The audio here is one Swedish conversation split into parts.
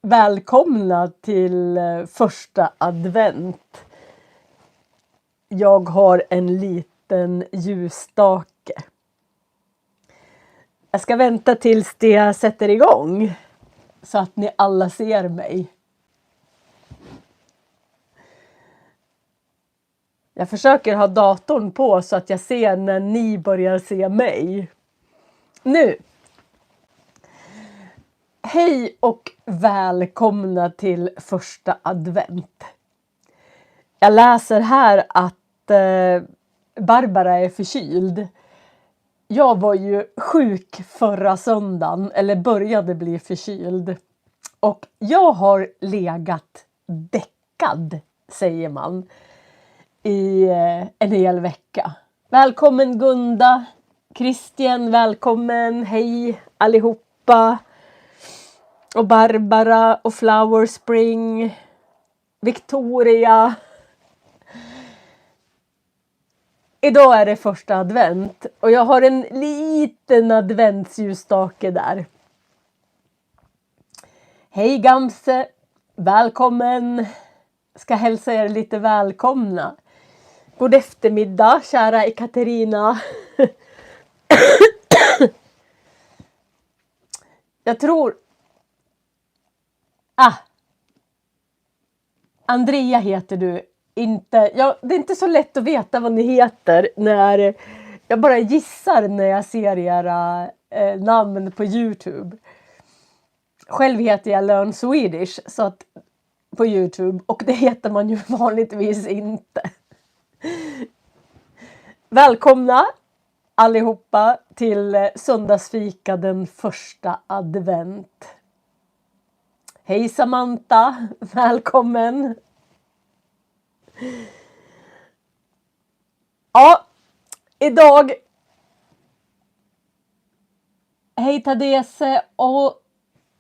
Välkomna till första advent. Jag har en liten ljusstake. Jag ska vänta tills det sätter igång så att ni alla ser mig. Jag försöker ha datorn på så att jag ser när ni börjar se mig. Nu! Hej och välkomna till första advent. Jag läser här att Barbara är förkyld. Jag var ju sjuk förra söndagen, eller började bli förkyld. Och jag har legat däckad, säger man, i en hel vecka. Välkommen Gunda, Christian, välkommen, hej allihopa. Och Barbara och Flower Spring, Victoria. Idag är det första advent och jag har en liten adventsljusstake där. Hej Gamse, välkommen. Ska hälsa er lite välkomna. God eftermiddag kära Ekaterina. Jag tror... Andrea heter du. Det är inte så lätt att veta vad ni heter när jag bara gissar när jag ser era namn på YouTube. Själv heter jag Learn Swedish så att, på YouTube, och det heter man ju vanligtvis inte. Välkomna allihopa till söndagsfika den första advent. Hej Samantha, välkommen. Ja, idag. Hej Tadese, och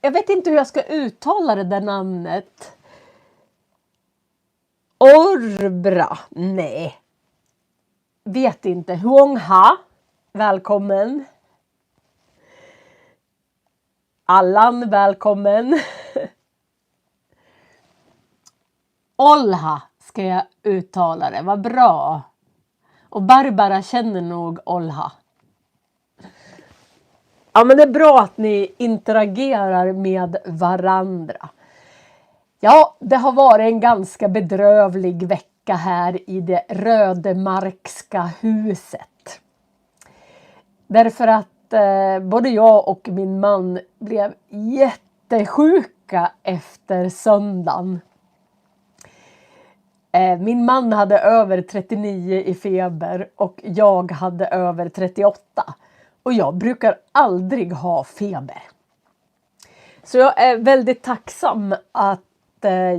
jag vet inte hur jag ska uttala det där namnet. Orbra, nej. Vet inte. Huongha, välkommen. Allan, välkommen. Olha ska jag uttala det, vad bra. Och Barbara känner nog Olha. Ja, men det är bra att ni interagerar med varandra. Ja, det har varit en ganska bedrövlig vecka här i det Rödemarkska huset. Därför att både jag och min man blev jättesjuka efter söndagen. Min man hade över 39 i feber och jag hade över 38. Och jag brukar aldrig ha feber. Så jag är väldigt tacksam att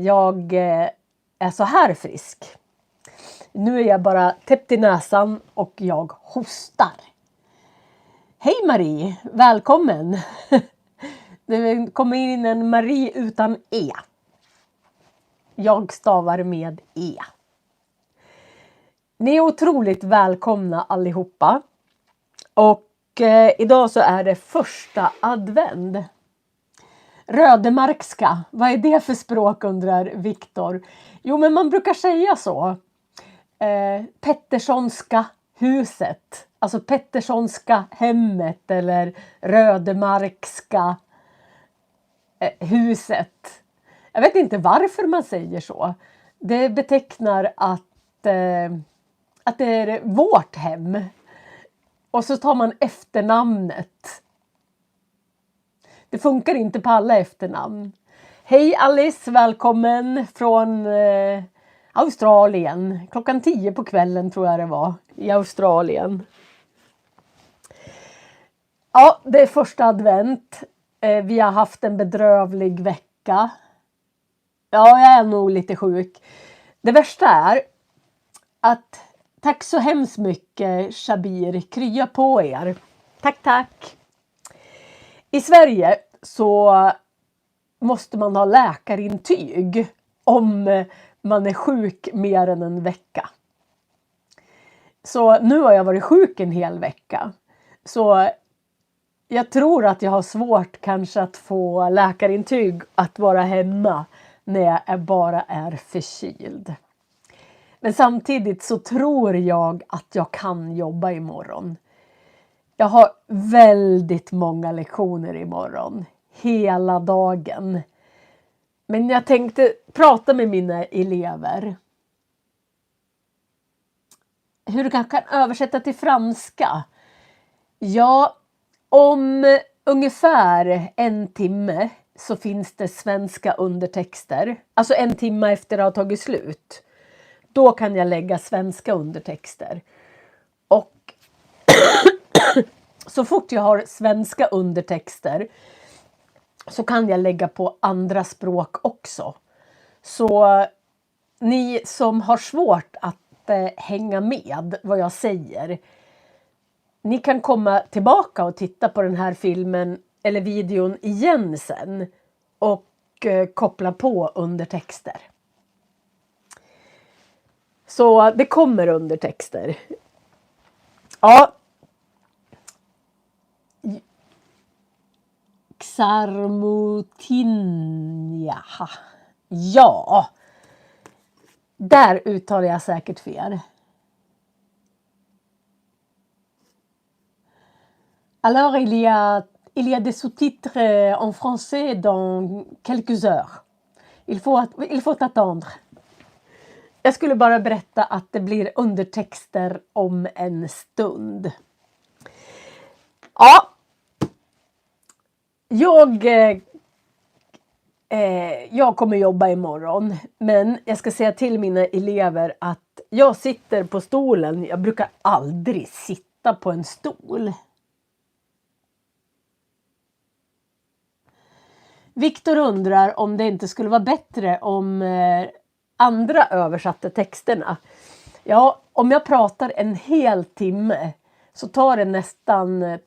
jag är så här frisk. Nu är jag bara täppt i näsan och jag hostar. Hej Marie, välkommen. Det kommer in en Marie utan E. Jag stavar med E. Ni är otroligt välkomna allihopa. Och idag så är det första advent. Rödemarkska, vad är det för språk undrar Viktor? Jo, men man brukar säga så. Petterssonska huset. Alltså Petterssonska hemmet eller Rödemarkska huset. Jag vet inte varför man säger så. Det betecknar att det är vårt hem. Och så tar man efternamnet. Det funkar inte på alla efternamn. Hej Alice, välkommen från Australien. 10:00 på kvällen tror jag det var i Australien. Ja, det är första advent. Vi har haft en bedrövlig vecka. Ja, jag är nog lite sjuk. Det värsta är att tack så hemskt mycket Shabir, krya på er. Tack, tack. I Sverige så måste man ha läkarintyg om man är sjuk mer än en vecka. Så nu har jag varit sjuk en hel vecka. Så jag tror att jag har svårt kanske att få läkarintyg att vara hemma när jag bara är förkyld. Men samtidigt så tror jag att jag kan jobba imorgon. Jag har väldigt många lektioner imorgon. Hela dagen. Men jag tänkte prata med mina elever. Hur jag kan översätta till franska? Ja, om ungefär 1 timme så finns det svenska undertexter. Alltså 1 timme efter att ha tagit slut. Då kan jag lägga svenska undertexter. Och så fort jag har svenska undertexter så kan jag lägga på andra språk också. Så ni som har svårt att hänga med vad jag säger, ni kan komma tillbaka och titta på den här filmen eller videon igen sen och koppla på undertexter. Så det kommer undertexter. Ja. Xarmotinja. Ja. Där uttalar jag säkert fel. Alors il y a des sous-titres en français dans quelques heures. Il faut attendre. Jag skulle bara berätta att det blir undertexter om en stund. Ja. Jag kommer jobba imorgon, men jag ska säga till mina elever att jag sitter på stolen. Jag brukar aldrig sitta på en stol. Viktor undrar om det inte skulle vara bättre om andra översatte texterna. Ja, om jag pratar en hel timme så tar det nästan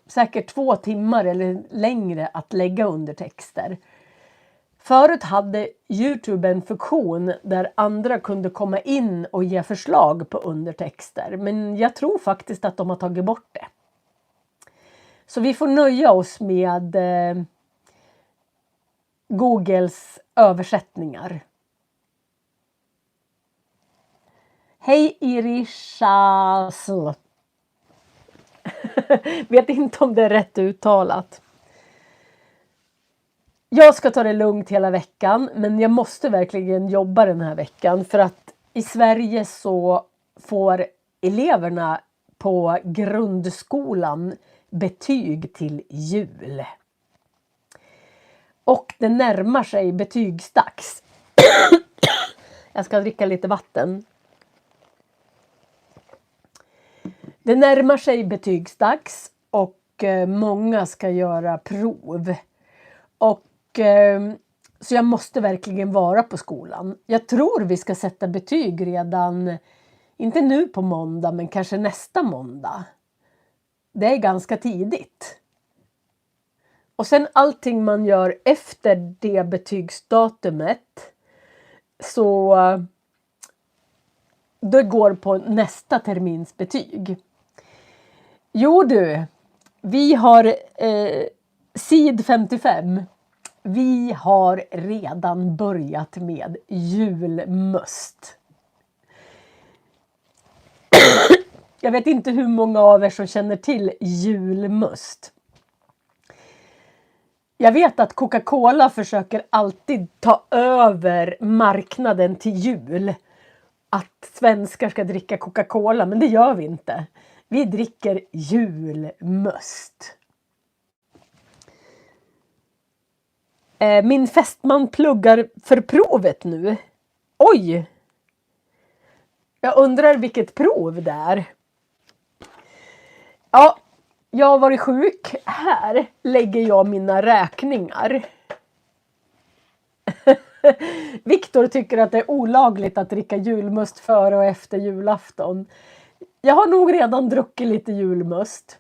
säkert 2 timmar eller längre att lägga undertexter. Förut hade YouTube en funktion där andra kunde komma in och ge förslag på undertexter. Men jag tror faktiskt att de har tagit bort det. Så vi får nöja oss med Googles översättningar. Hej Irishas. Vet inte om det är rätt uttalat. Jag ska ta det lugnt hela veckan, men jag måste verkligen jobba den här veckan för att i Sverige så får eleverna på grundskolan betyg till jul. Och det närmar sig betygsdags. Jag ska dricka lite vatten. Det närmar sig betygsdags och många ska göra prov. Och så jag måste verkligen vara på skolan. Jag tror vi ska sätta betyg redan, inte nu på måndag, men kanske nästa måndag. Det är ganska tidigt. Och sen allting man gör efter det betygsdatumet så det går på nästa termins betyg. Jo du, vi har sid 55. Vi har redan börjat med julmust. Jag vet inte hur många av er som känner till julmust. Jag vet att Coca-Cola försöker alltid ta över marknaden till jul. Att svenskar ska dricka Coca-Cola, men det gör vi inte. Vi dricker julmust. Min fästman pluggar för provet nu. Oj! Jag undrar vilket prov det är. Ja, jag har varit sjuk. Här lägger jag mina räkningar. Viktor tycker att det är olagligt att dricka julmust före och efter julafton. Jag har nog redan druckit lite julmust.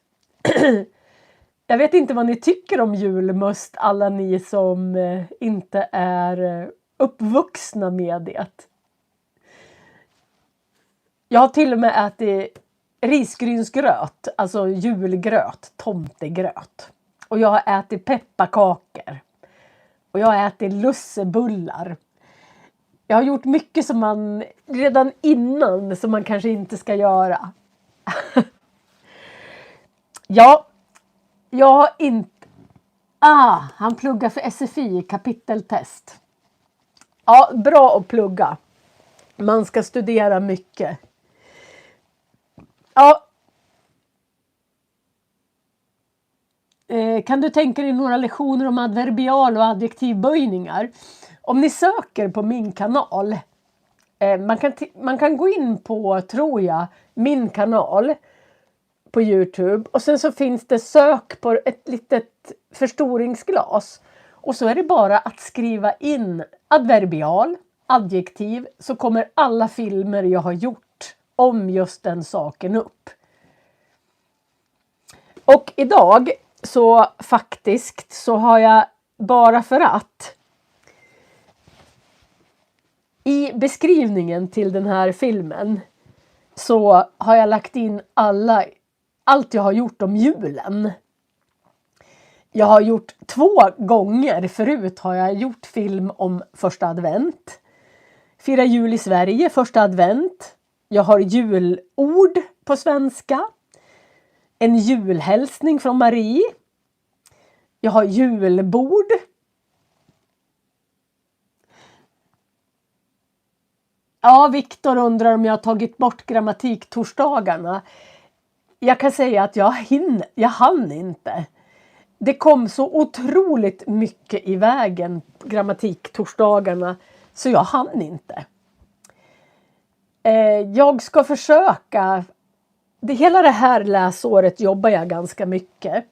Jag vet inte vad ni tycker om julmust, alla ni som inte är uppvuxna med det. Jag har till och med ätit risgrynsgröt, alltså julgröt, tomtegröt. Och jag har ätit pepparkakor. Och jag har ätit lussebullar. Jag har gjort mycket som man redan innan som man kanske inte ska göra. Ja, jag har inte... han pluggar för SFI, kapiteltest. Ja, bra att plugga. Man ska studera mycket. Ja. Kan du tänka dig några lektioner om adverbial och adjektivböjningar? Om ni söker på min kanal. Man kan gå in på, tror jag, min kanal på YouTube. Och sen så finns det sök på ett litet förstoringsglas. Och så är det bara att skriva in adverbial, adjektiv. Så kommer alla filmer jag har gjort om just den saken upp. Och idag så faktiskt så har jag bara för att i beskrivningen till den här filmen så har jag lagt in allt jag har gjort om julen. Jag har gjort 2 gånger förut har jag gjort film om första advent. Fira jul i Sverige, första advent. Jag har julord på svenska. En julhälsning från Marie. Jag har julbord. Ja, Viktor undrar om jag har tagit bort grammatiktorsdagarna. Jag kan säga att jag hann inte. Det kom så otroligt mycket i vägen, grammatiktorsdagarna, så jag hann inte. Jag ska försöka. Hela det här läsåret jobbar jag ganska mycket.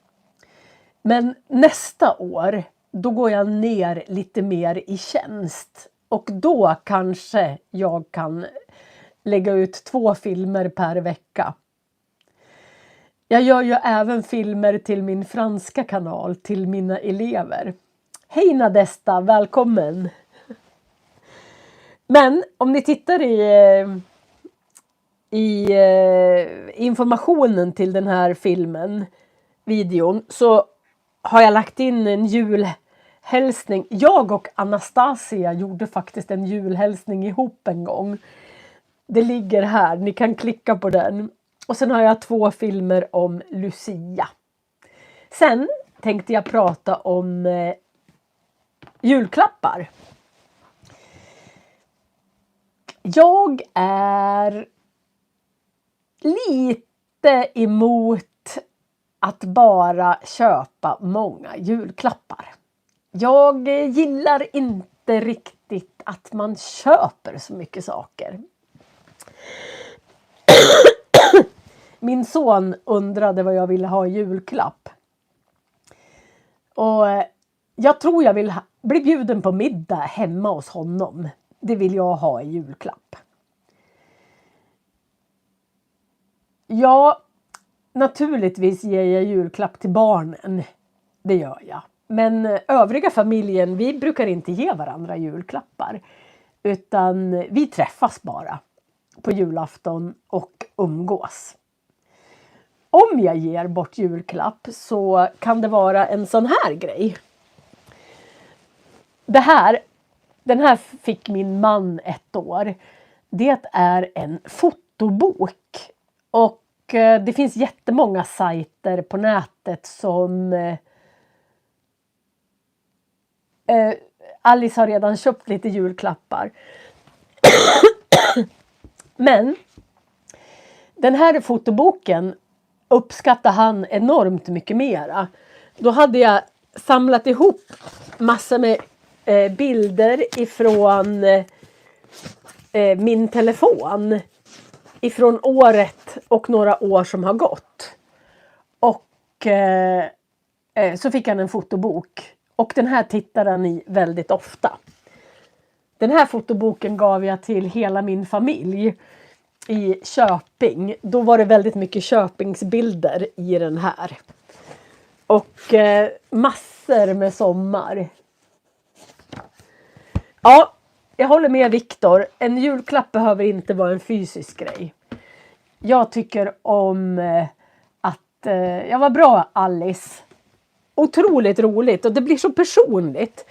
Men nästa år, då går jag ner lite mer i tjänst. Och då kanske jag kan lägga ut 2 filmer per vecka. Jag gör ju även filmer till min franska kanal, till mina elever. Hej Nadesta, välkommen! Men om ni tittar i informationen till den här videon, så har jag lagt in en julhälsning. Jag och Anastasia gjorde faktiskt en julhälsning ihop en gång. Det ligger här, ni kan klicka på den. Och sen har jag 2 filmer om Lucia. Sen tänkte jag prata om julklappar. Jag är lite emot att bara köpa många julklappar. Jag gillar inte riktigt att man köper så mycket saker. Min son undrade vad jag ville ha i julklapp. Och jag tror jag vill bli bjuden på middag hemma hos honom. Det vill jag ha i julklapp. Ja, naturligtvis ger jag julklapp till barnen. Det gör jag. Men övriga familjen, vi brukar inte ge varandra julklappar. Utan vi träffas bara på julafton och umgås. Om jag ger bort julklapp så kan det vara en sån här grej. Den här fick min man 1 år. Det är en fotobok. Och det finns jättemånga sajter på nätet som... Alice har redan köpt lite julklappar. Men den här fotoboken uppskattar han enormt mycket mera. Då hade jag samlat ihop massor med bilder ifrån min telefon. Ifrån året och några år som har gått. Och så fick han en fotobok. Och den här tittar han i väldigt ofta. Den här fotoboken gav jag till hela min familj i Köping. Då var det väldigt mycket Köpingsbilder i den här. Och massor med sommar. Ja, jag håller med Viktor. En julklapp behöver inte vara en fysisk grej. Jag tycker om jag var bra Alice. Otroligt roligt och det blir så personligt.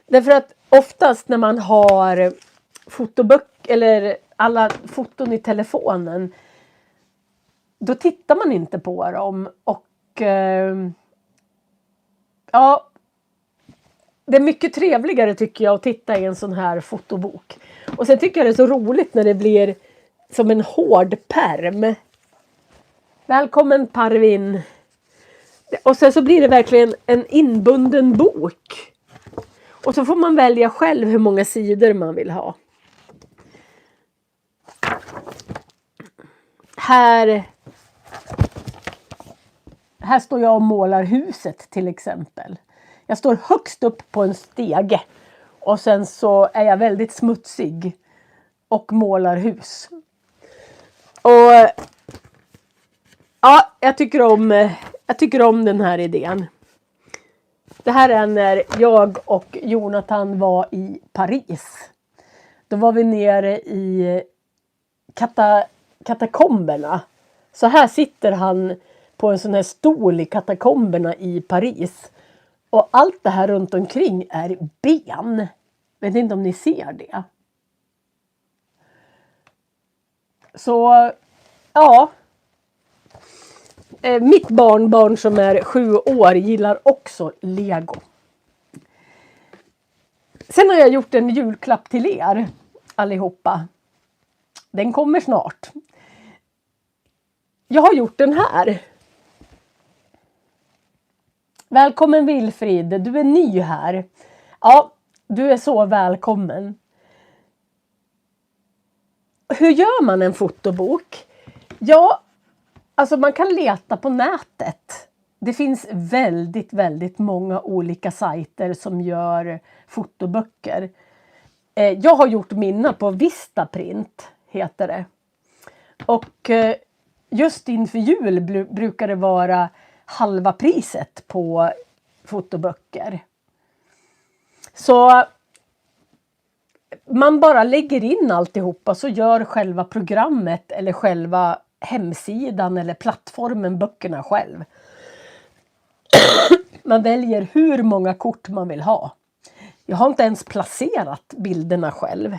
Därför att oftast när man har fotoböcker eller alla foton i telefonen, då tittar man inte på dem. Och ja, det är mycket trevligare tycker jag att titta i en sån här fotobok. Och sen tycker jag det är så roligt när det blir som en hård pärm. Välkommen Parvin. Och sen så blir det verkligen en inbunden bok. Och så får man välja själv hur många sidor man vill ha. Här står jag och målar huset till exempel. Jag står högst upp på en stege. Och sen så är jag väldigt smutsig. Och målar hus. Och ja, jag tycker om den här idén. Det här är när jag och Jonathan var i Paris. Då var vi nere i katakomberna. Så här sitter han på en sån här stol i katakomberna i Paris. Och allt det här runt omkring är ben. Vet inte om ni ser det. Så ja. Mitt barnbarn som är 7 år gillar också Lego. Sen har jag gjort en julklapp till er allihopa. Den kommer snart. Jag har gjort den här. Välkommen Wilfrid, du är ny här. Ja, du är så välkommen. Hur gör man en fotobok? Ja, alltså man kan leta på nätet. Det finns väldigt, väldigt många olika sajter som gör fotoböcker. Jag har gjort mina på Vistaprint, heter det. Och just inför jul brukar det vara halva priset på fotoböcker. Så man bara lägger in alltihopa så gör själva programmet eller själva hemsidan eller plattformen böckerna själv. Man väljer hur många kort man vill ha. Jag har inte ens placerat bilderna själv.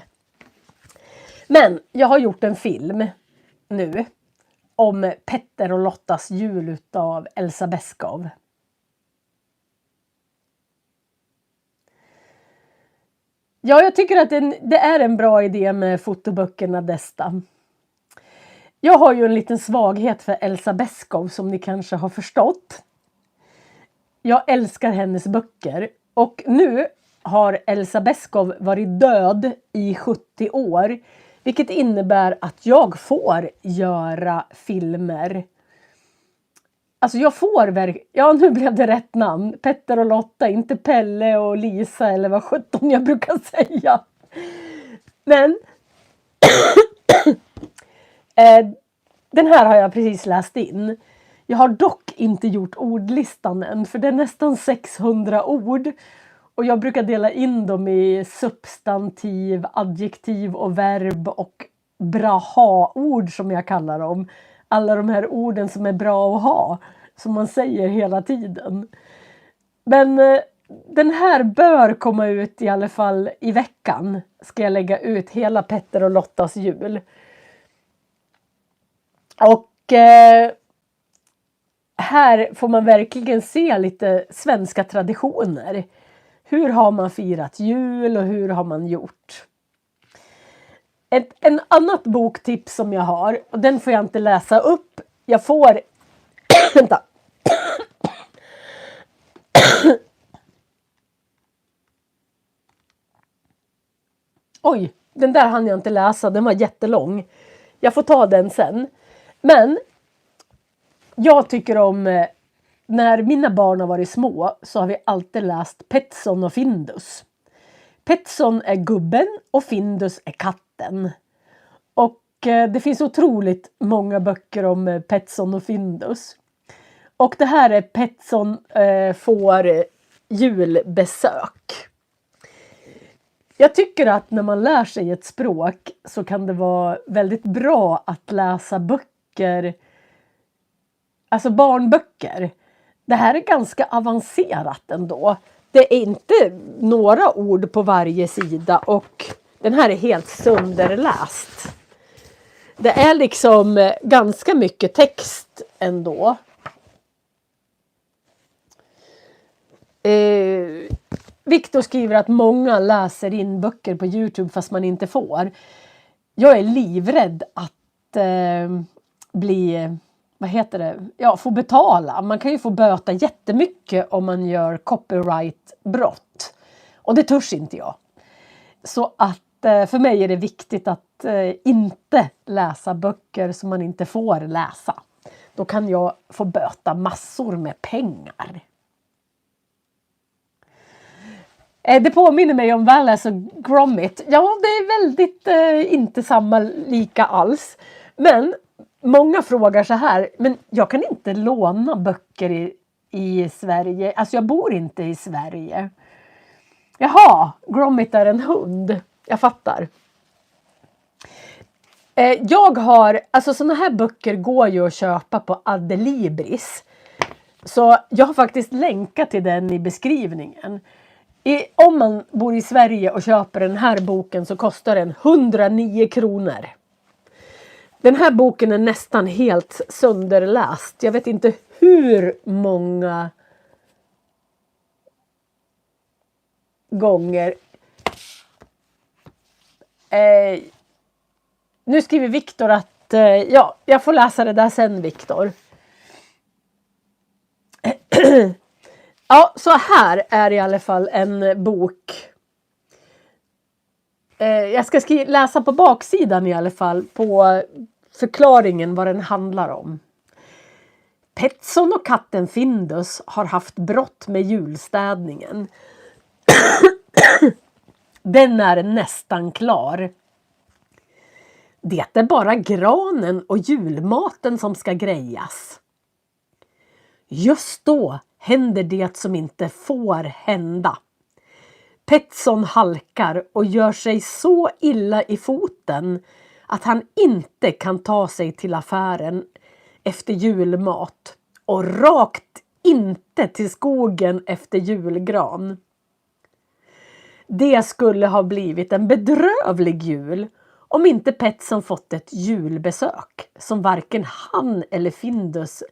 Men jag har gjort en film nu om Petter och Lottas jul utav Elsa Beskow. Ja, jag tycker att det är en bra idé med fotoböckerna Desta. Jag har ju en liten svaghet för Elsa Beskow som ni kanske har förstått. Jag älskar hennes böcker och nu har Elsa Beskow varit död i 70 år. Vilket innebär att jag får göra filmer. Alltså jag får ja, nu blev det rätt namn. Petter och Lotta, inte Pelle och Lisa eller vad 17 jag brukar säga. Men den här har jag precis läst in. Jag har dock inte gjort ordlistan än för det är nästan 600 ord. Och jag brukar dela in dem i substantiv, adjektiv och verb och bra-ha-ord som jag kallar dem. Alla de här orden som är bra att ha, som man säger hela tiden. Men den här bör komma ut i alla fall i veckan. Ska jag lägga ut hela Petter och Lottas jul. Och här får man verkligen se lite svenska traditioner. Hur har man firat jul och hur har man gjort? En annat boktips som jag har, och den får jag inte läsa upp. Jag får... Vänta. Oj, den där hann jag inte läsa. Den var jättelång. Jag får ta den sen. Men jag tycker om... När mina barn har varit små så har vi alltid läst Petson och Findus. Petson är gubben och Findus är katten. Och det finns otroligt många böcker om Petson och Findus. Och det här är Petson får julbesök. Jag tycker att när man lär sig ett språk så kan det vara väldigt bra att läsa böcker böcker, alltså barnböcker. Det här är ganska avancerat ändå. Det är inte några ord på varje sida och den här är helt sönderläst. Det är liksom ganska mycket text ändå. Viktor skriver att många läser in böcker på YouTube fast man inte får. Jag är livrädd att bli, vad heter det? Ja, få betala. Man kan ju få böta jättemycket om man gör copyrightbrott. Och det törs inte jag. Så att för mig är det viktigt att inte läsa böcker som man inte får läsa. Då kan jag få böta massor med pengar. Det påminner mig om Wallace och Gromit. Ja, det är väldigt inte samma lika alls. Men många frågar så här, men jag kan inte låna böcker i Sverige. Alltså jag bor inte i Sverige. Jaha, Gromit är en hund. Jag fattar. Jag har, alltså såna här böcker går ju att köpa på Adlibris. Så jag har faktiskt länkat till den i beskrivningen. Om man bor i Sverige och köper den här boken så kostar den 109 kronor. Den här boken är nästan helt sönderläst. Jag vet inte hur många gånger. Nu skriver Viktor att ja, jag får läsa det där sen, Viktor. Ja, så här är i alla fall en bok. Jag ska läsa på baksidan i alla fall på förklaringen vad den handlar om. Petson och katten Findus har haft brott med julstädningen. Den är nästan klar. Det är bara granen och julmaten som ska grejas. Just då händer det som inte får hända. Petson halkar och gör sig så illa i foten att han inte kan ta sig till affären efter julmat och rakt inte till skogen efter julgran. Det skulle ha blivit en bedrövlig jul om inte Petson fått ett julbesök som varken han eller Findus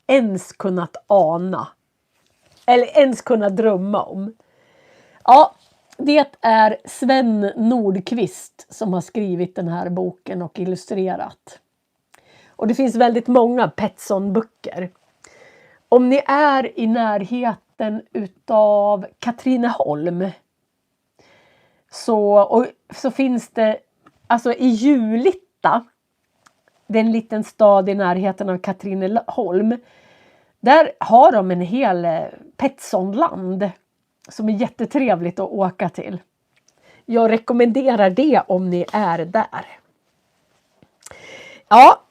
ens kunnat ana. Eller ens kunnat drömma om. Ja, det är Sven Nordqvist som har skrivit den här boken och illustrerat. Och det finns väldigt många Petson-böcker. Om ni är i närheten utav Katrineholm så finns det, alltså i Julitta, det är en liten stad i närheten av Katrineholm. Där har de en hel Petsonland som är jättetrevligt att åka till. Jag rekommenderar det om ni är där. Ja,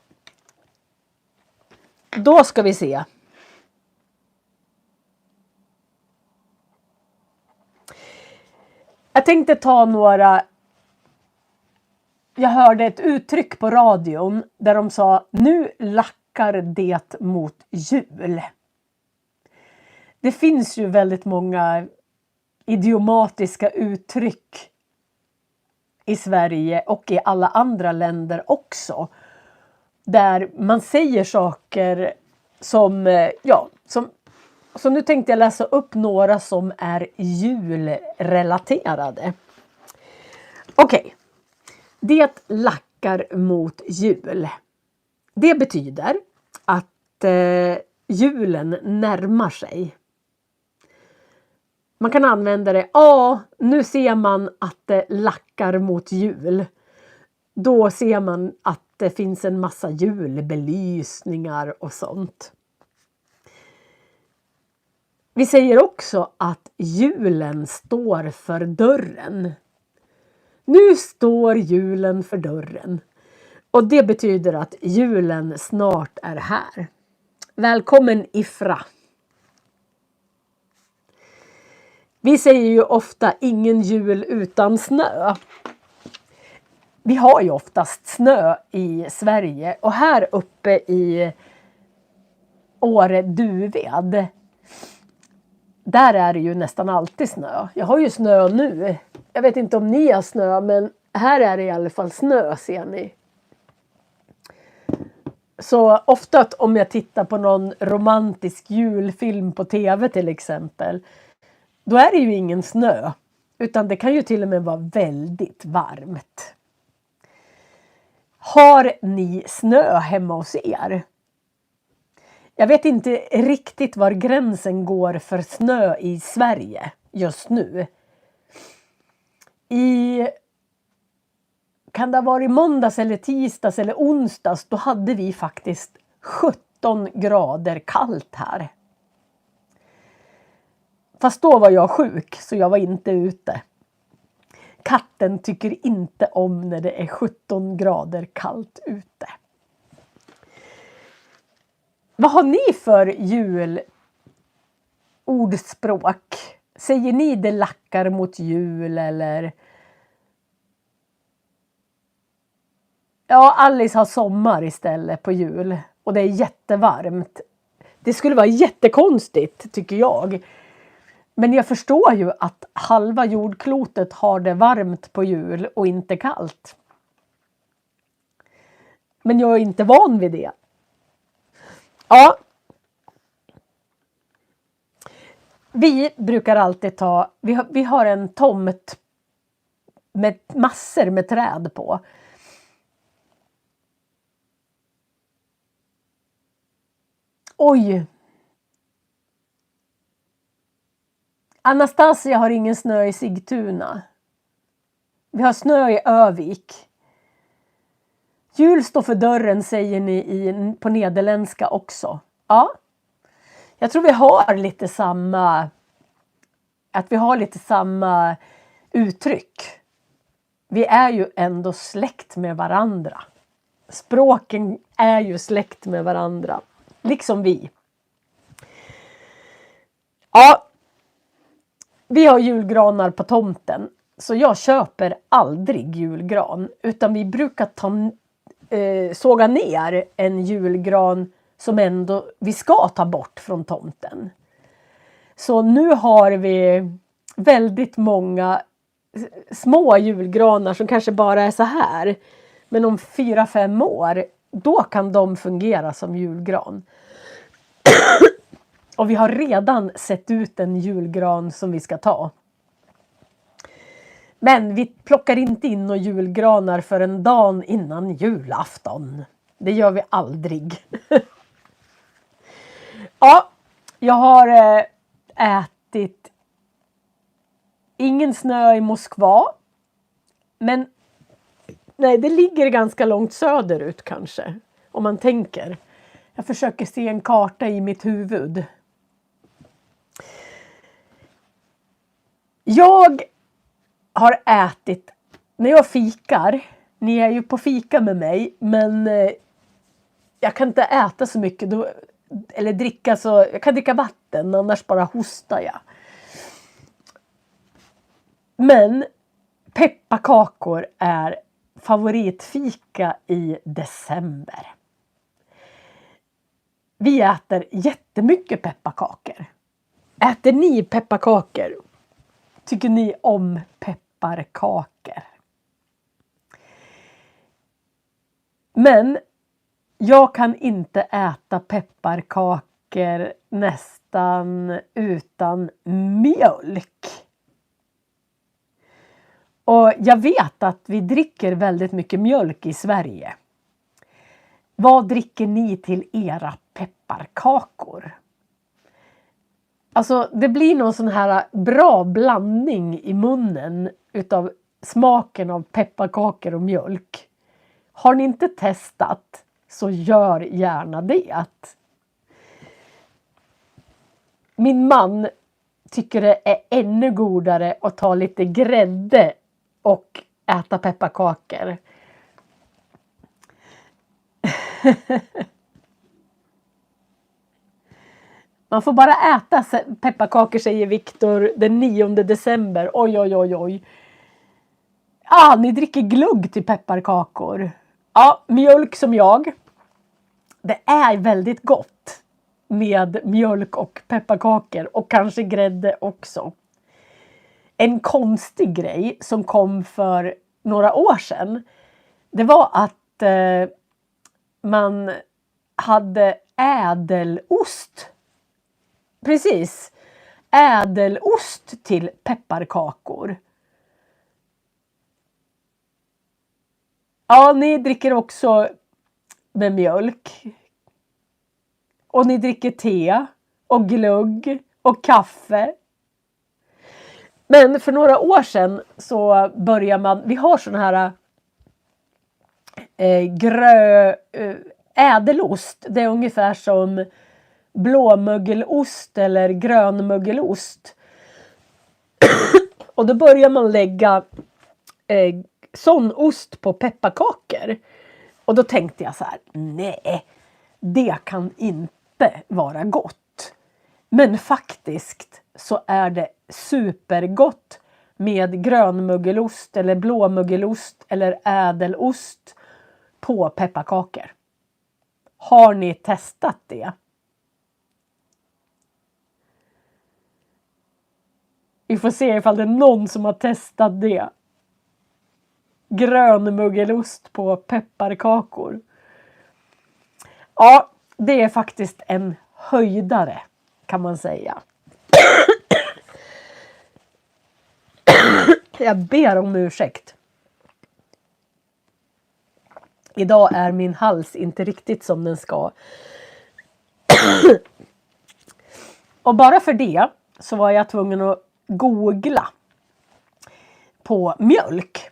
då ska vi se. Jag tänkte ta några. Jag hörde ett uttryck på radion där de sa nu lackar det mot jul. Det finns ju väldigt många idiomatiska uttryck i Sverige och i alla andra länder också. Där man säger saker som, så nu tänkte jag läsa upp några som är julrelaterade. Okej. Det lackar mot jul. Det betyder att julen närmar sig. Man kan använda det. Ja, nu ser man att det lackar mot jul. Då ser man att det finns en massa julbelysningar och sånt. Vi säger också att julen står för dörren. Nu står julen för dörren. Och det betyder att julen snart är här. Välkommen Ifra. Vi säger ju ofta ingen jul utan snö. vi har ju oftast snö i Sverige. Och här uppe i Åre-Duved, där är det ju nästan alltid snö. Jag har ju snö nu. Jag vet inte om ni har snö, men här är det i alla fall snö, ser ni. Så ofta om jag tittar på någon romantisk julfilm på tv till exempel, då är det ju ingen snö. Utan det kan ju till och med vara väldigt varmt. Har ni snö hemma hos er? Jag vet inte riktigt var gränsen går för snö i Sverige just nu. Kan det ha varit måndags eller tisdags eller onsdags, då hade vi faktiskt 17 grader kallt här. Fast då var jag sjuk, så jag var inte ute. Katten tycker inte om när det är 17 grader kallt ute. Vad har ni för julordspråk? Säger ni det lackar mot jul eller? Ja, Alice har sommar istället på jul. Och det är jättevarmt. Det skulle vara jättekonstigt, tycker jag. Men jag förstår ju att halva jordklotet har det varmt på jul och inte kallt. Men jag är inte van vid det. Ja. Vi brukar alltid vi har en tomt med massor med träd på. Oj. Anastasia har ingen snö i Sigtuna. Vi har snö i Övik. Jul står för dörren, säger ni på nederländska också. Ja. Jag tror vi har lite samma uttryck. Vi är ju ändå släkt med varandra. Språken är ju släkt med varandra. Liksom vi. Ja. Vi har julgranar på tomten. Så jag köper aldrig julgran. Utan vi brukar såga ner en julgran som ändå vi ska ta bort från tomten. Så nu har vi väldigt många små julgranar som kanske bara är så här. Men om 4-5 år, då kan de fungera som julgran. Och vi har redan sett ut en julgran som vi ska ta. Men vi plockar inte in några julgranar för en dag innan julafton. Det gör vi aldrig. Ja, jag har ätit ingen snö i Moskva. Men nej, det ligger ganska långt söderut kanske. Om man tänker. Jag försöker se en karta i mitt huvud. Jag har ätit, när jag fikar, ni är ju på fika med mig, men jag kan inte äta så mycket då, eller dricka så, jag kan dricka vatten, annars bara hostar jag. Men pepparkakor är favoritfika i december. Vi äter jättemycket pepparkakor. Äter ni pepparkakor? Tycker ni om pepparkakor? Men jag kan inte äta pepparkakor nästan utan mjölk. Och jag vet att vi dricker väldigt mycket mjölk i Sverige. Vad dricker ni till era pepparkakor? Alltså det blir någon sån här bra blandning i munnen utav smaken av pepparkakor och mjölk. Har ni inte testat så gör gärna det. Min man tycker det är ännu godare att ta lite grädde och äta pepparkakor. Man får bara äta pepparkakor, säger Viktor, den 9 december. Oj, oj, oj, oj. Ni dricker glugg till pepparkakor. Ja, mjölk som jag. Det är väldigt gott med mjölk och pepparkakor och kanske grädde också. En konstig grej som kom för några år sedan, det var att man hade ädelost. Precis. Ädelost till pepparkakor. Ja, ni dricker också med mjölk. Och ni dricker te och glugg och kaffe. Men för några år sedan så börjar man, vi har såna här ädelost. Det är ungefär som blåmögelost eller grönmögelost. Och då börjar man lägga sån ost på pepparkakor. Och då tänkte jag så här, nej, det kan inte vara gott. Men faktiskt så är det supergott med grönmögelost eller blåmögelost eller ädelost på pepparkakor. Har ni testat det? Vi får se ifall det är någon som har testat det. Grönmögelost på pepparkakor. Ja, det är faktiskt en höjdare kan man säga. Jag ber om ursäkt. Idag är min hals inte riktigt som den ska. Och bara för det så var jag tvungen att googla på mjölk.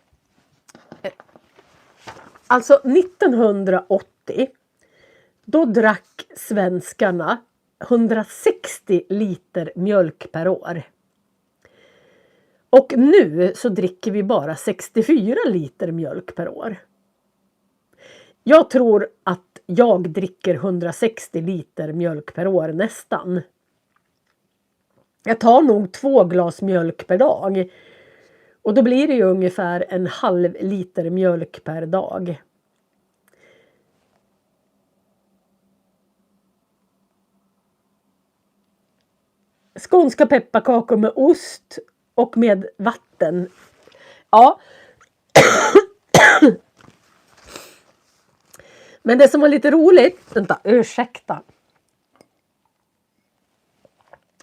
Alltså 1980 då drack svenskarna 160 liter mjölk per år. Och nu så dricker vi bara 64 liter mjölk per år. Jag tror att jag dricker 160 liter mjölk per år nästan. Jag tar nog 2 glas mjölk per dag. Och då blir det ju ungefär en halv liter mjölk per dag. Skånska pepparkakor med ost och med vatten. Ja. Men det som var lite roligt, ursäkta.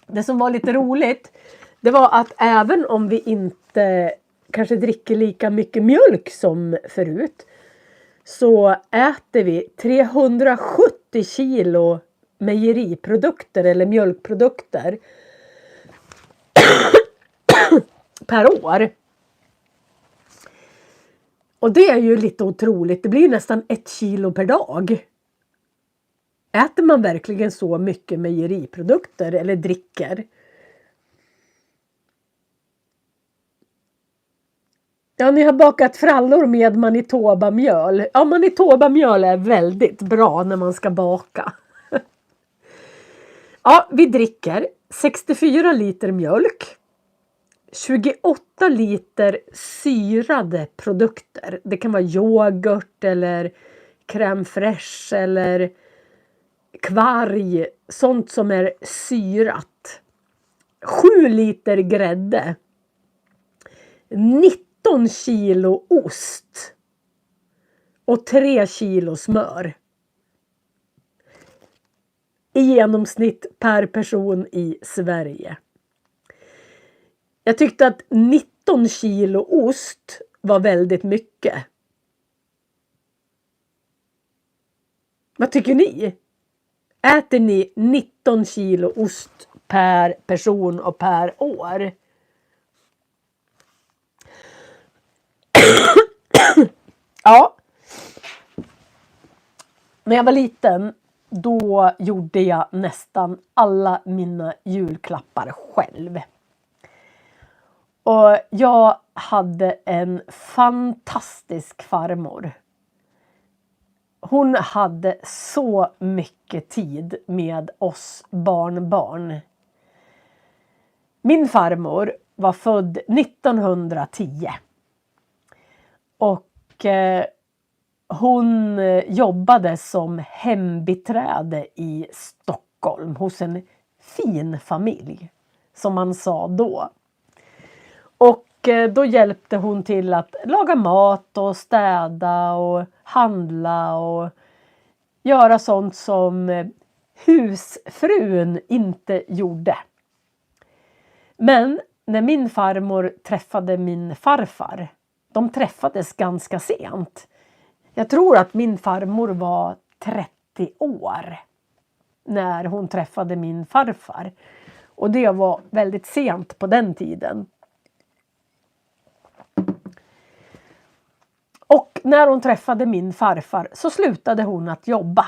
Det som var lite roligt, det var att även om vi inte kanske dricker lika mycket mjölk som förut, så äter vi 370 kilo mejeriprodukter eller mjölkprodukter per år. Och det är ju lite otroligt. Det blir nästan 1 kilo per dag. Äter man verkligen så mycket mejeriprodukter eller dricker? Ja, ni har bakat frallor med Manitoba-mjöl. Ja, Manitoba-mjöl är väldigt bra när man ska baka. Ja, vi dricker 64 liter mjölk. 28 liter syrade produkter. Det kan vara yoghurt eller crème fraîche eller kvarg. Sånt som är syrat. 7 liter grädde. 19 kilo ost. Och 3 kilo smör. I genomsnitt per person i Sverige. Jag tyckte att 19 kilo ost var väldigt mycket. Vad tycker ni? Äter ni 19 kilo ost per person och per år? Ja. När jag var liten, då gjorde jag nästan alla mina julklappar själv. Och jag hade en fantastisk farmor. Hon hade så mycket tid med oss barnbarn. Min farmor var född 1910. Och hon jobbade som hembiträde i Stockholm hos en fin familj, som man sa då. Och då hjälpte hon till att laga mat och städa och handla och göra sånt som husfrun inte gjorde. Men när min farmor träffade min farfar, de träffades ganska sent. Jag tror att min farmor var 30 år när hon träffade min farfar. Och det var väldigt sent på den tiden. Och när hon träffade min farfar så slutade hon att jobba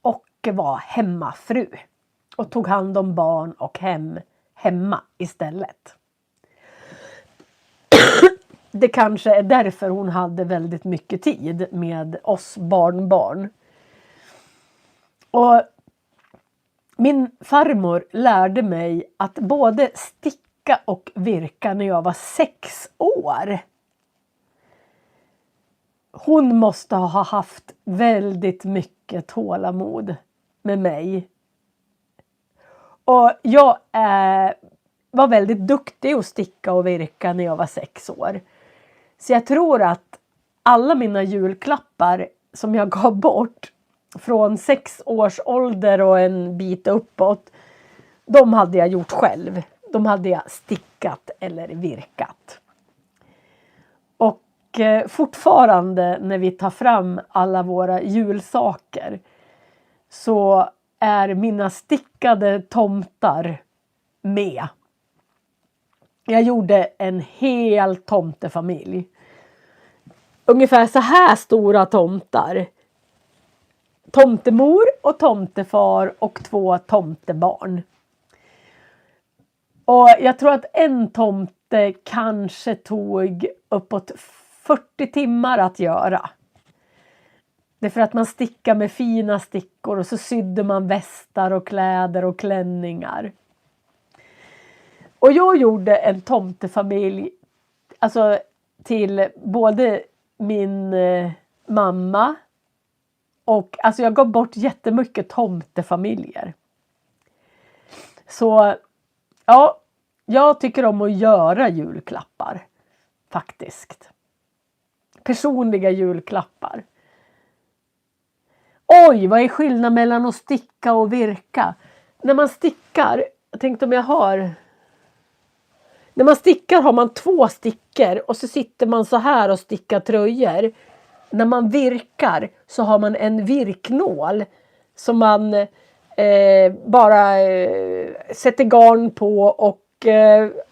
och var hemmafru. Och tog hand om barn och hemma istället. Det kanske är därför hon hade väldigt mycket tid med oss barnbarn. Och min farmor lärde mig att både sticka och virka när jag var 6 år. Hon måste ha haft väldigt mycket tålamod med mig. Och jag var väldigt duktig att sticka och virka när jag var 6 år. Så jag tror att alla mina julklappar som jag gav bort från 6 års ålder och en bit uppåt, de hade jag gjort själv. De hade jag stickat eller virkat. Och fortfarande när vi tar fram alla våra julsaker så är mina stickade tomtar med. Jag gjorde en hel tomtefamilj. Ungefär så här stora tomtar. Tomtemor och tomtefar och 2 tomtebarn. Och jag tror att en tomte kanske tog uppåt 40 timmar att göra. Det är för att man stickar med fina stickor och så sydde man västar och kläder och klänningar. Och jag gjorde en tomtefamilj alltså till både min mamma och alltså jag gav bort jättemycket tomtefamiljer. Så ja, jag tycker om att göra julklappar faktiskt. Personliga julklappar. Oj, vad är skillnaden mellan att sticka och virka? När man stickar, jag tänkte om jag har... När man stickar har man 2 stickor och så sitter man så här och stickar tröjor. När man virkar så har man en virknål som man bara sätter garn på och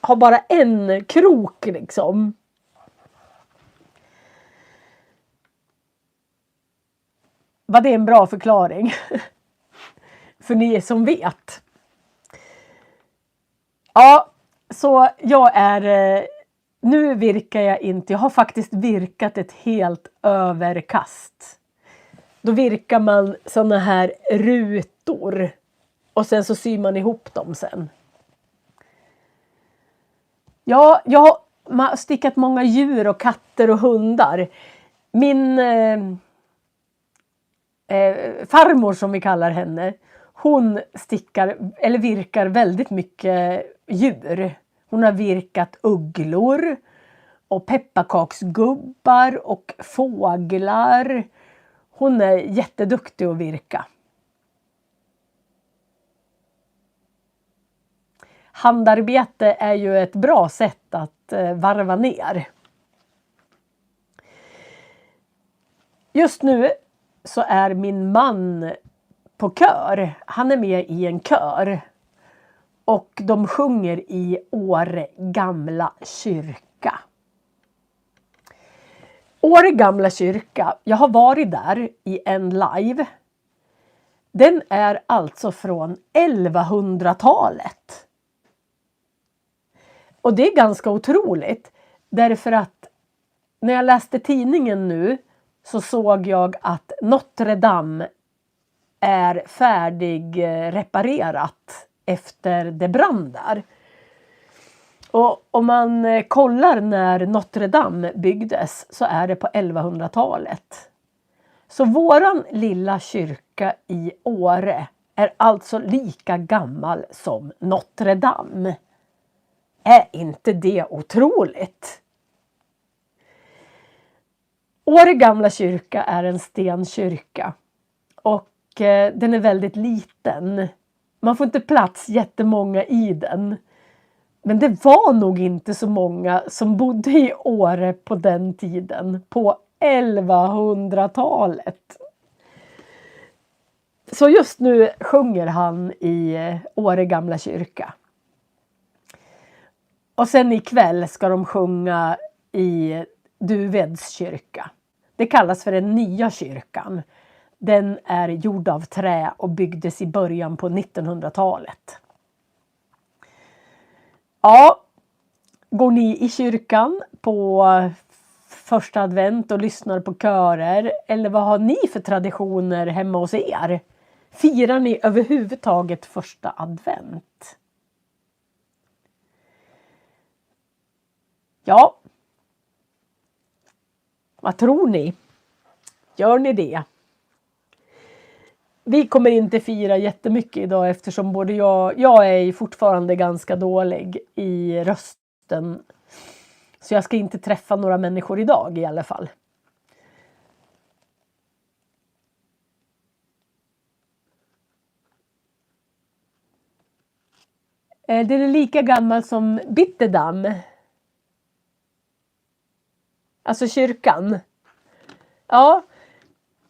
har bara en krok liksom. Var det en bra förklaring? För ni som vet. Ja, så jag är... Nu virkar jag inte. Jag har faktiskt virkat ett helt överkast. Då virkar man såna här rutor. Och sen så syr man ihop dem sen. Ja, jag har stickat många djur och katter och hundar. Min farmor som vi kallar henne. Hon stickar eller virkar väldigt mycket djur. Hon har virkat ugglor och pepparkaksgubbar och fåglar. Hon är jätteduktig att virka. Handarbete är ju ett bra sätt att varva ner. Just nu så är min man på kör. Han är med i en kör. Och de sjunger i Åre gamla kyrka. Åre gamla kyrka, jag har varit där i en live. Den är alltså från 1100-talet. Och det är ganska otroligt. Därför att när jag läste tidningen nu så såg jag att Notre Dame är färdig reparerat efter det brann där. Och om man kollar när Notre Dame byggdes så är det på 1100-talet. Så våran lilla kyrka i Åre är alltså lika gammal som Notre Dame. Är inte det otroligt? Åre gamla kyrka är en stenkyrka. Och den är väldigt liten. Man får inte plats jättemånga i den. Men det var nog inte så många som bodde i Åre på den tiden. På 1100-talet. Så just nu sjunger han i Åre gamla kyrka. Och sen ikväll ska de sjunga i Duveds kyrka. Det kallas för den nya kyrkan. Den är gjord av trä och byggdes i början på 1900-talet. Ja, går ni i kyrkan på första advent och lyssnar på körer? Eller vad har ni för traditioner hemma hos er? Firar ni överhuvudtaget första advent? Ja. Vad tror ni? Gör ni det? Vi kommer inte fira jättemycket idag eftersom både jag är fortfarande ganska dålig i rösten. Så jag ska inte träffa några människor idag i alla fall. Den är lika gammal som Bitterdam. Alltså kyrkan. Ja.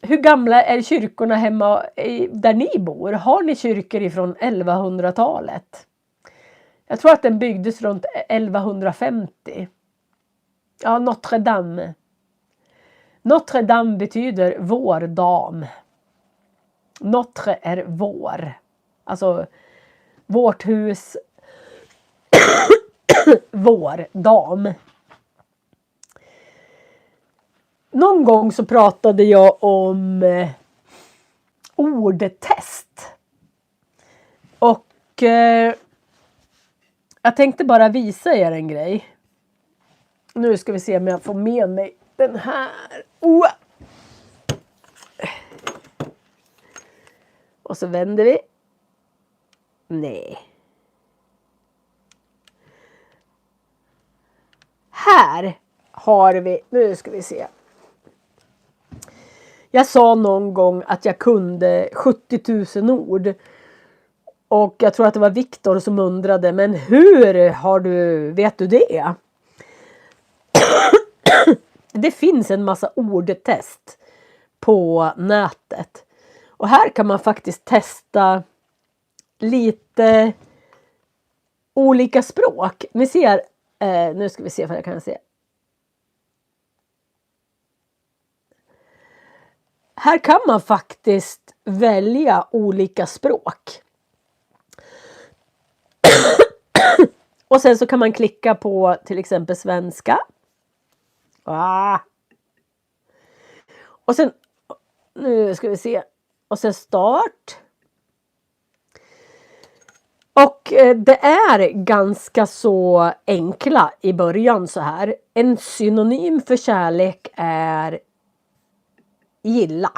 Hur gamla är kyrkorna hemma där ni bor? Har ni kyrkor ifrån 1100-talet? Jag tror att den byggdes runt 1150. Ja, Notre Dame. Notre Dame betyder vår dam. Notre är vår. Alltså vårt hus. Vår dam. Någon gång så pratade jag om ordtest. Och jag tänkte bara visa er en grej. Nu ska vi se om jag får med mig den här. Och så vänder vi. Nej. Här har vi, nu ska vi se. Jag sa någon gång att jag kunde 70 000 ord. Och jag tror att det var Viktor som undrade, men hur vet du det? Det finns en massa ordtest på nätet. Och här kan man faktiskt testa lite olika språk. Ni ser, nu ska vi se vad jag kan se. Här kan man faktiskt välja olika språk. Och sen så kan man klicka på till exempel svenska. Och sen, nu ska vi se. Och sen start. Och det är ganska så enkla i början så här. En synonym för kärlek är gilla.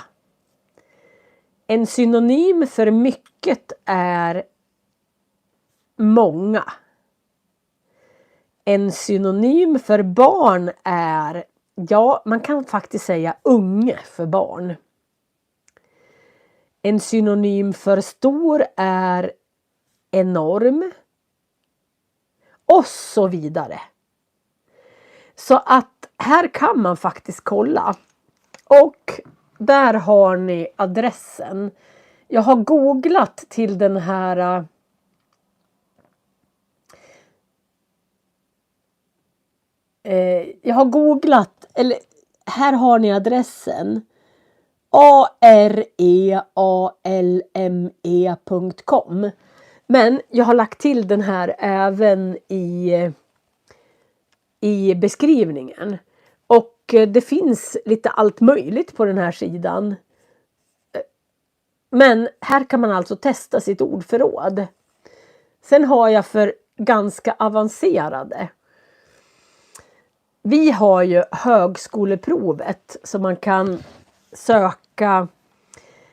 En synonym för mycket är många. En synonym för barn är, ja, man kan faktiskt säga unge för barn. En synonym för stor är enorm. Och så vidare. Så att här kan man faktiskt kolla. Och där har ni adressen. Jag har googlat till den här eller här har ni adressen arealme.com. Men jag har lagt till den här även i beskrivningen. Och det finns lite allt möjligt på den här sidan. Men här kan man alltså testa sitt ordförråd. Sen har jag för ganska avancerade. Vi har ju högskoleprovet så man kan söka,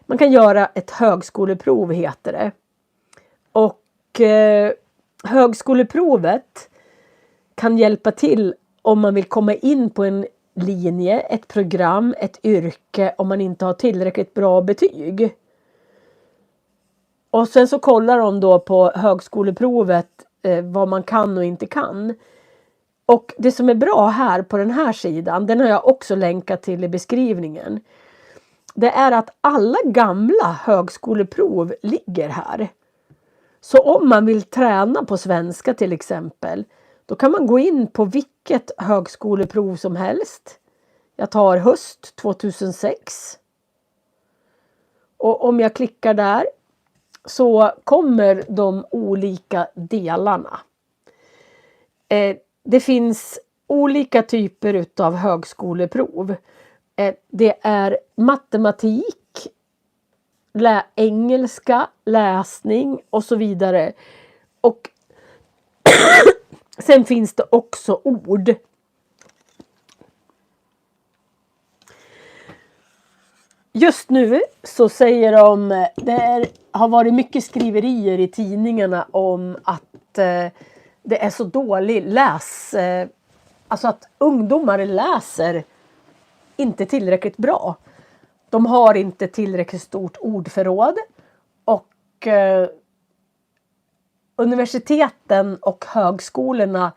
man kan göra ett högskoleprov heter det. Och högskoleprovet kan hjälpa till om man vill komma in på en linje, ett program, ett yrke om man inte har tillräckligt bra betyg. Och sen så kollar de då på högskoleprovet vad man kan och inte kan. Och det som är bra här på den här sidan, den har jag också länkat till i beskrivningen. Det är att alla gamla högskoleprov ligger här. Så om man vill träna på svenska till exempel, då kan man gå in på vilket högskoleprov som helst. Jag tar höst 2006. Och om jag klickar där så kommer de olika delarna. Det finns olika typer av högskoleprov. Det är matematik, engelska, läsning och så vidare. Och sen finns det också ord. Just nu så säger de, har varit mycket skriverier i tidningarna om att det är så dålig alltså att ungdomar läser inte tillräckligt bra. De har inte tillräckligt stort ordförråd och universiteten och högskolorna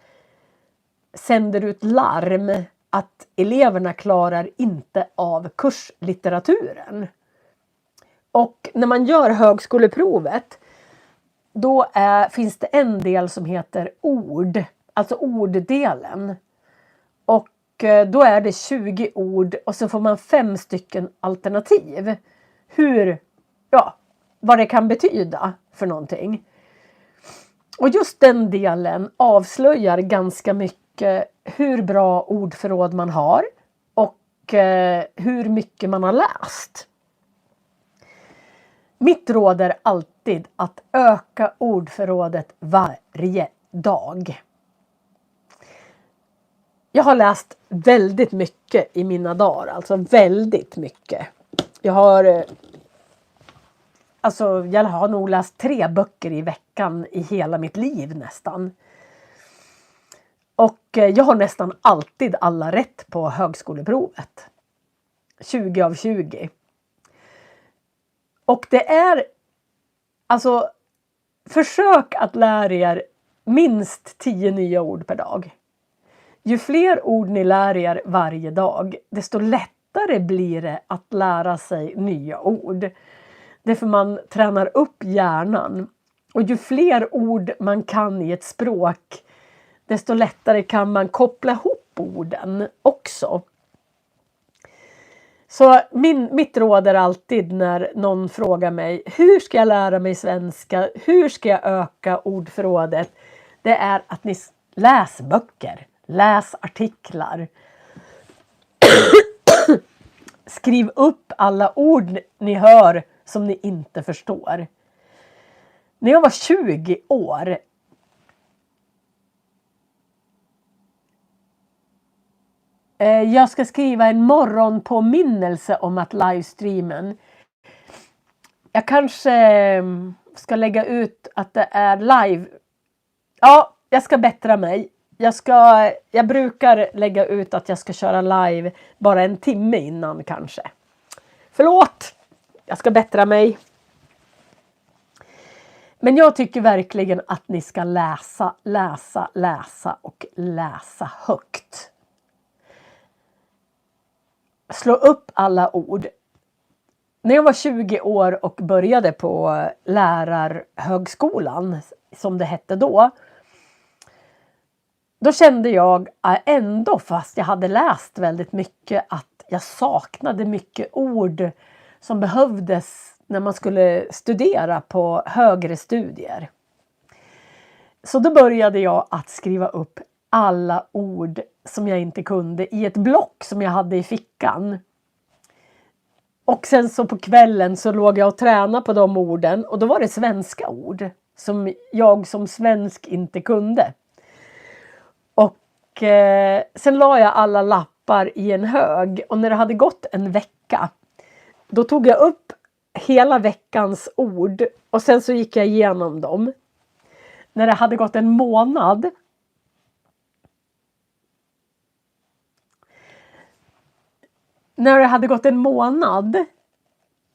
sänder ut larm att eleverna klarar inte av kurslitteraturen. Och när man gör högskoleprovet då finns det en del som heter ord, alltså orddelen. Och då är det 20 ord och så får man 5 stycken alternativ. Vad det kan betyda för någonting. Och just den delen avslöjar ganska mycket hur bra ordförråd man har och hur mycket man har läst. Mitt råd är alltid att öka ordförrådet varje dag. Jag har läst väldigt mycket i mina dagar, alltså väldigt mycket. Jag har nog läst 3 böcker i veckan i hela mitt liv nästan. Och jag har nästan alltid alla rätt på högskoleprovet. 20 av 20. Och det är, alltså, försök att lära er minst 10 nya ord per dag. Ju fler ord ni lär er varje dag, desto lättare blir det att lära sig nya ord. Därför man tränar upp hjärnan. Och ju fler ord man kan i ett språk, desto lättare kan man koppla ihop orden också. Så mitt råd är alltid när någon frågar mig, hur ska jag lära mig svenska? Hur ska jag öka ordförrådet? Det är att ni läser böcker, läs artiklar. Skriv upp alla ord ni hör som ni inte förstår. När jag var 20 år jag ska skriva en morgonpåminnelse om att livestreamen. Jag kanske ska lägga ut att det är live. Ja, jag ska bättra mig. Jag brukar lägga ut att jag ska köra live bara en timme innan kanske. Förlåt, jag ska bättra mig. Men jag tycker verkligen att ni ska läsa och läsa högt. Slå upp alla ord. När jag var 20 år och började på lärarhögskolan, som det hette då kände jag ändå, fast jag hade läst väldigt mycket, att jag saknade mycket ord som behövdes när man skulle studera på högre studier. Så då började jag att skriva upp alla ord som jag inte kunde i ett block som jag hade i fickan. Och sen så på kvällen så låg jag och tränade på de orden och då var det svenska ord. som jag som svensk inte kunde. Och sen la jag alla lappar i en hög, och när det hade gått en vecka, då tog jag upp hela veckans ord och sen så gick jag igenom dem. När det hade gått en månad,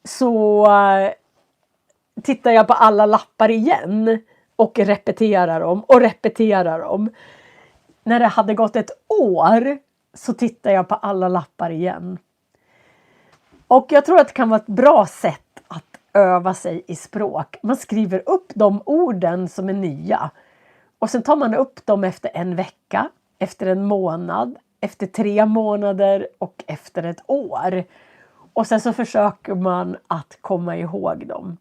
så tittar jag på alla lappar igen och repeterar dem. När det hade gått ett år så tittar jag på alla lappar igen. Och jag tror att det kan vara ett bra sätt att öva sig i språk. Man skriver upp de orden som är nya. Och sen tar man upp dem efter en vecka, efter en månad, efter 3 månader och efter ett år. Och sen så försöker man att komma ihåg dem.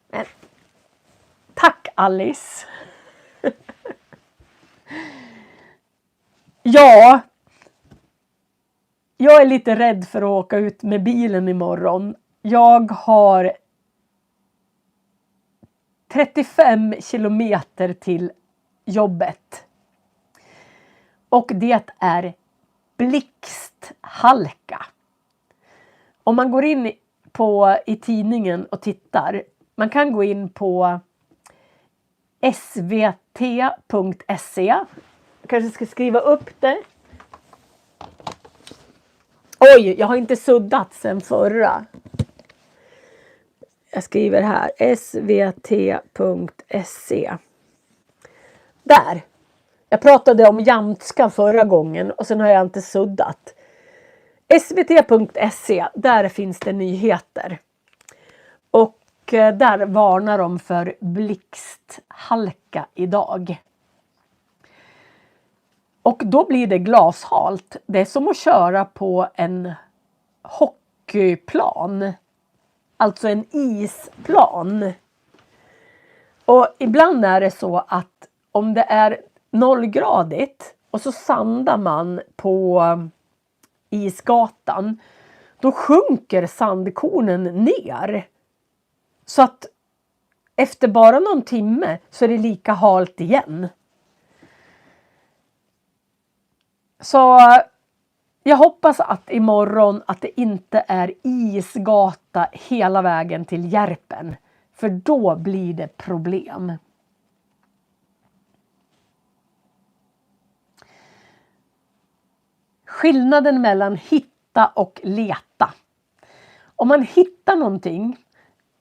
Men, tack Alice! Ja, jag är lite rädd för att åka ut med bilen imorgon. Jag har 35 kilometer till jobbet. Och det är blixthalka. Om man går in i tidningen och tittar. Man kan gå in på svt.se. Jag kanske ska skriva upp det. Oj, jag har inte suddat sen förra. Jag skriver här. svt.se. Där. Jag pratade om jamtska förra gången och sen har jag inte suddat. svt.se. Där finns det nyheter. Och där varnar de för blixthalka idag. Och då blir det glashalt. Det är som att köra på en hockeyplan. Alltså en isplan. Och ibland är det så att om det är 0-gradigt och så sandar man på isgatan. Då sjunker sandkornen ner. Så att efter bara någon timme så är det lika halt igen. Så jag hoppas att imorgon att det inte är isgata hela vägen till Järpen. För då blir det problem. Skillnaden mellan hitta och leta. Om man hittar någonting,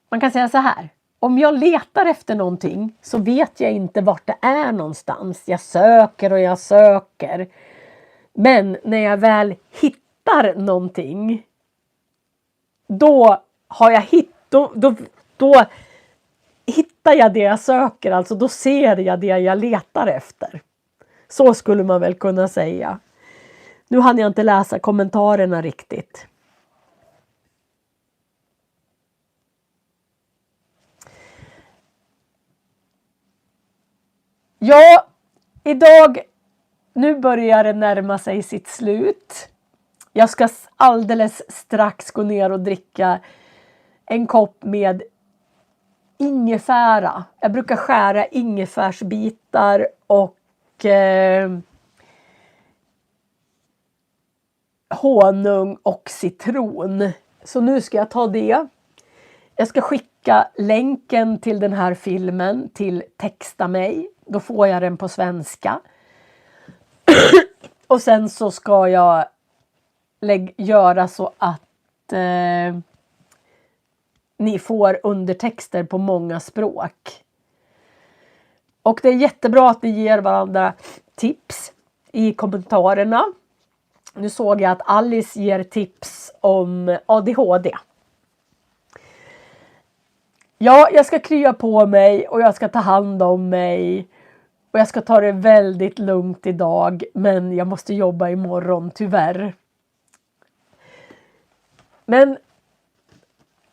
man kan säga så här. Om jag letar efter någonting så vet jag inte vart det är någonstans. Jag söker och jag söker. Men när jag väl hittar någonting, då hittar jag det jag söker. Alltså då ser jag det jag letar efter. Så skulle man väl kunna säga. Nu hann jag inte läsa kommentarerna riktigt. Ja, idag, nu börjar det närma sig sitt slut. Jag ska alldeles strax gå ner och dricka en kopp med ingefära. Jag brukar skära ingefärsbitar och honung och citron. Så nu ska jag ta det. Jag ska skicka länken till den här filmen till Texta mig. Då får jag den på svenska. Och sen så ska jag göra så att ni får undertexter på många språk. Och det är jättebra att ni ger varandra tips i kommentarerna. Nu såg jag att Alice ger tips om ADHD. Ja, jag ska krya på mig och jag ska ta hand om mig. Och jag ska ta det väldigt lugnt idag. Men jag måste jobba imorgon tyvärr. Men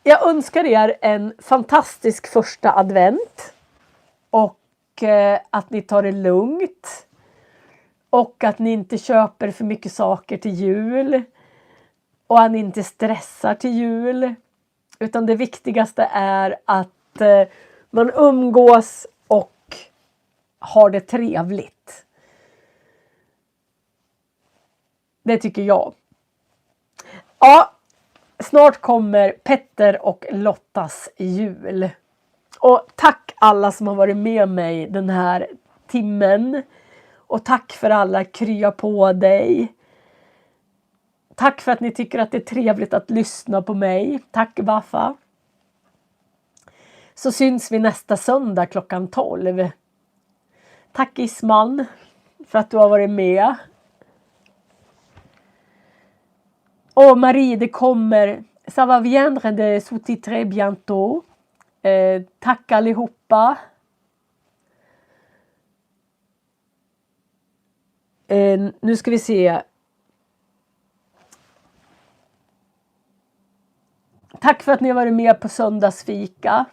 jag önskar er en fantastisk första advent. Och att ni tar det lugnt. Och att ni inte köper för mycket saker till jul. Och att ni inte stressar till jul. Utan det viktigaste är att Man umgås och har det trevligt. Det tycker jag. Ja, snart kommer Petter och Lottas jul. Och tack alla som har varit med mig den här timmen. Och tack för alla krya på dig. Tack för att ni tycker att det är trevligt att lyssna på mig. Tack Waffa. Så syns vi nästa söndag klockan 12. Tack Isman för att du har varit med. Och Marie, det kommer. Ça va viendre de sous-titrer bientôt. Tack allihopa. Nu ska vi se. Tack för att ni har varit med på söndagsfika.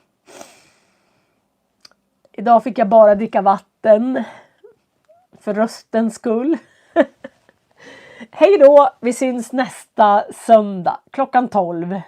Idag fick jag bara dricka vatten. För röstens skull. Hej då, vi syns nästa söndag klockan 12.